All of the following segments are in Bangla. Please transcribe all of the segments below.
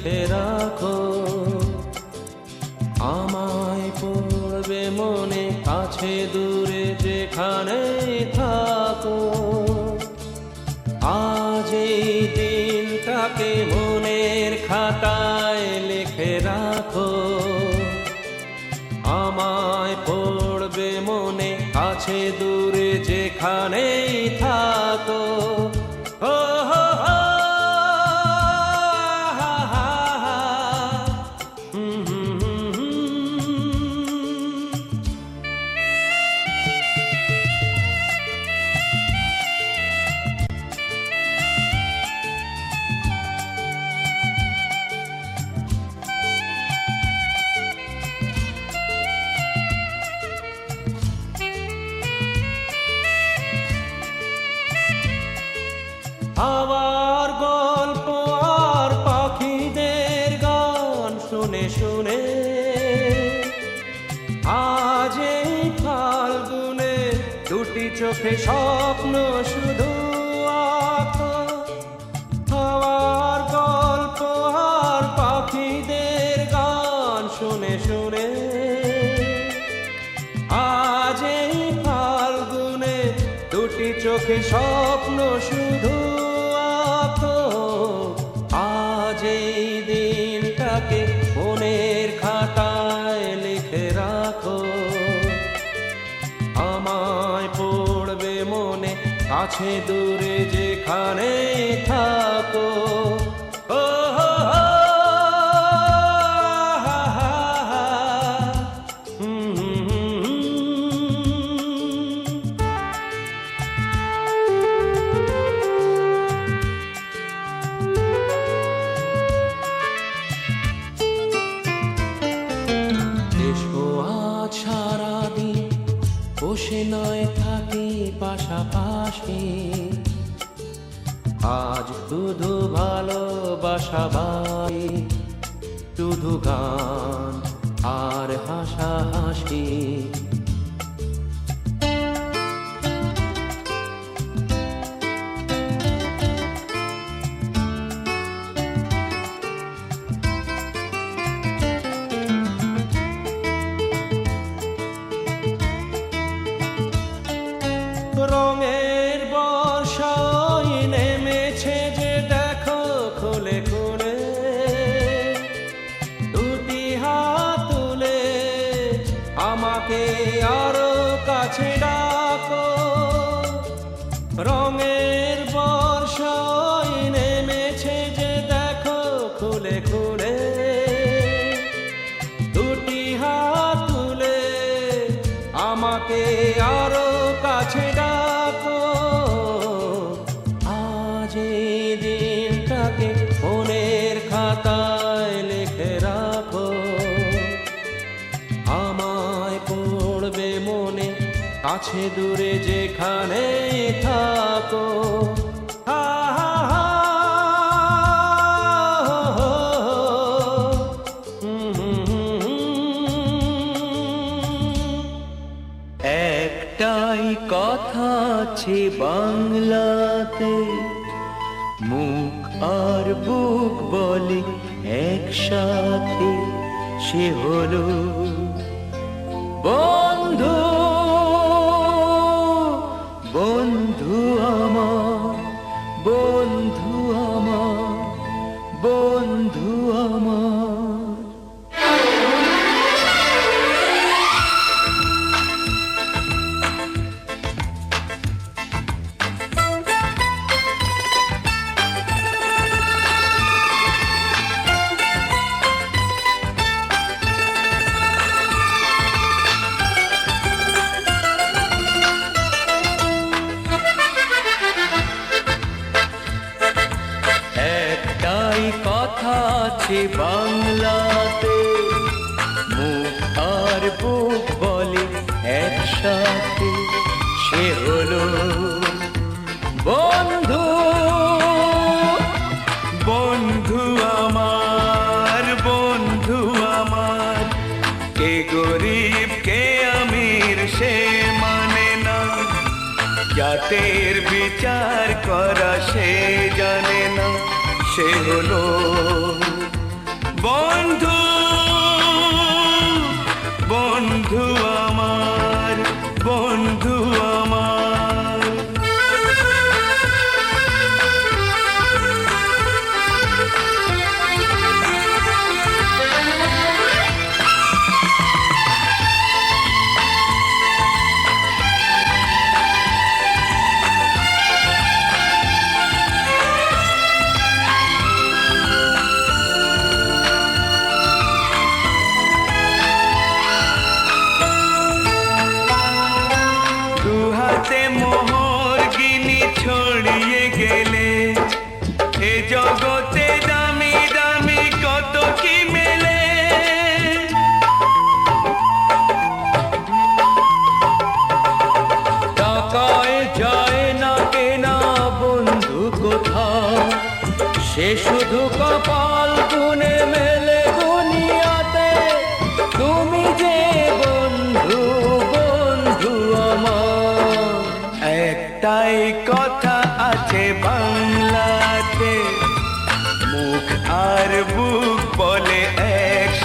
লিখে রাখো, আমায় পড়বে মনে কাছে দূরে যেখানে থাকো। আজ এই দিনটাকে মনের খাতায় লিখে রাখো, আমায় পড়বে মনে কাছে দূরে যেখানেই থাকো। ও হো হো, হা হা হা, হুম হুম হুম হুম। হাওয়ার গল্প আর পাখিদের গান শুনে শুনে আজ এই ফাল্গুনে দুটি চোখে স্বপ্ন শুধু আঁকো। হাওয়ার গল্প আর পাখিদের গান শুনে শুনে আজ এই ফাল্গুনে দুটি চোখে স্বপ্ন শুধু আঁকো। আজ এই দিনটাকে মনের খাতায় লিখে রাখো, আমায় পড়বে মনে কাছে দূরে যেখানে থাকো। ও হো হো, হা হা হা, হুম হুম হুম হুম। এসো আজ সারাদিন বসে নয় থাকি পাশাপাশি, আজ শুধু ভালোবাসা বাই, শুধু গান আর হাসাহাসি। রঙের বর্ষায় নেমেছে যে দেখো খুলে খুলে, দুটি হাত তুলে আমাকে আরো কাছে ডাকো। রঙের বর্ষায় নেমেছে যে দেখো খুলে খুলে, দুটি হাত তুলে আমাকে আরো কাছে ডাকো। আজ এই দিনটাকে মনের খাতায় লিখে রাখো, আমায় পড়বে মনে কাছে দূরে যেখানে থাকো। হা হা হা, হো হো, হুম হুম হুম হুম। একটাই কথা আছে বাংলাতে, মুখ আর বুক বলে একসাথে, সে হলো বন্ধু। বন্ধু আমার, বন্ধু আমার, বন্ধু আমার। একটাই কথা আছে বাংলাতে, মুখ আর বুক বলে একসাথে, সে হলো বন্ধু। বন্ধু আমার, বন্ধু আমার, কে গরিব কে আমির সে মানে না, জাতের বিচার করা সে জানে না, সে হলো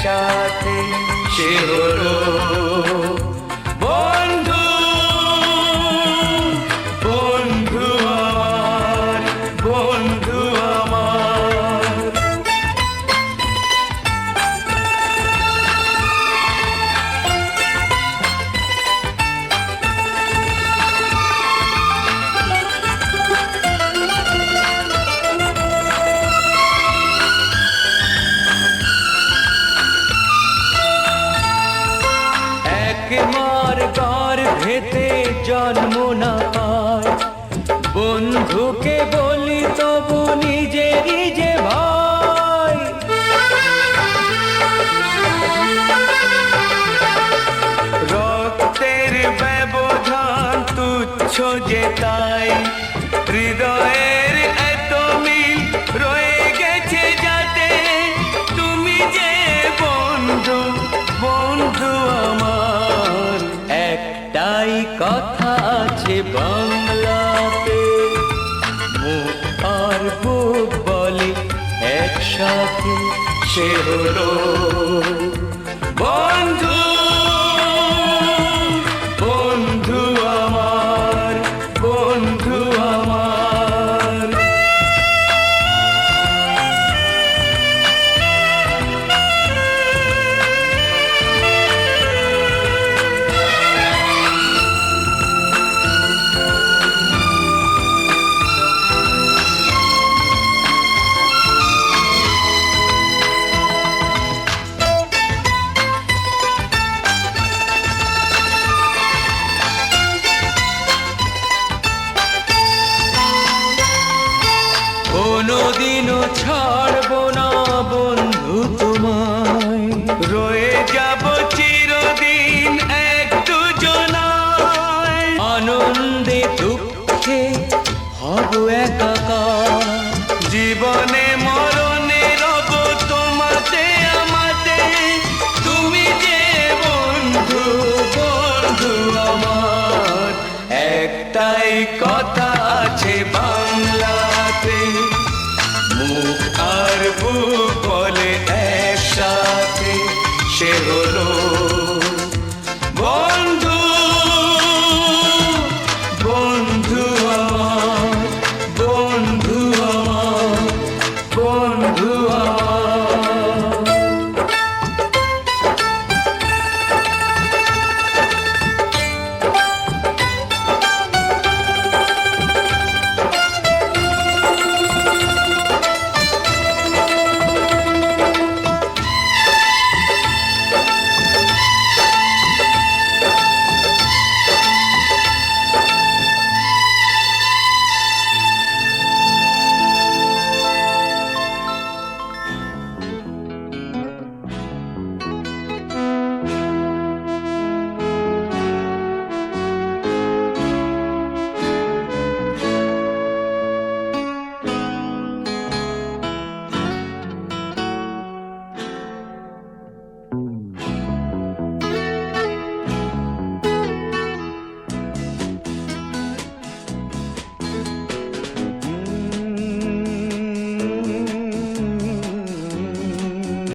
একসাথে, সে হলো বন্ধু, বন্ধু আমার, বন্ধু আমার। মার গর্ভেতে জন্ম না পায়, বন্ধুকে বলি তবু নিজেরই যে ভাই। রক্তের ব্যবধান তুচ্ছ যে তাই, হৃদয়ের এত মিল রয়ে গেছে যাতে, তুমি যে বন্ধু, বন্ধু আমার। একটাই কথা আছে বাংলাতে, মুখ আর বুক বলে একসাথে, সে হলো বন্ধু, বন্ধু আমার, বন্ধু আমার। কোনোদিনও ছাড়বো না বন্ধু তোমায়, রয়ে যাব চিরদিন এক দুজনায়, আনন্দে দুঃখে হব একাকার। জীবনে মরণে রব তোমাতে আমাতে, তুমি যে বন্ধু, বন্ধু আমার। একটাই কথা আছে বাংলাতে, মুখ আর বুক বলে একসাথে, সে হলো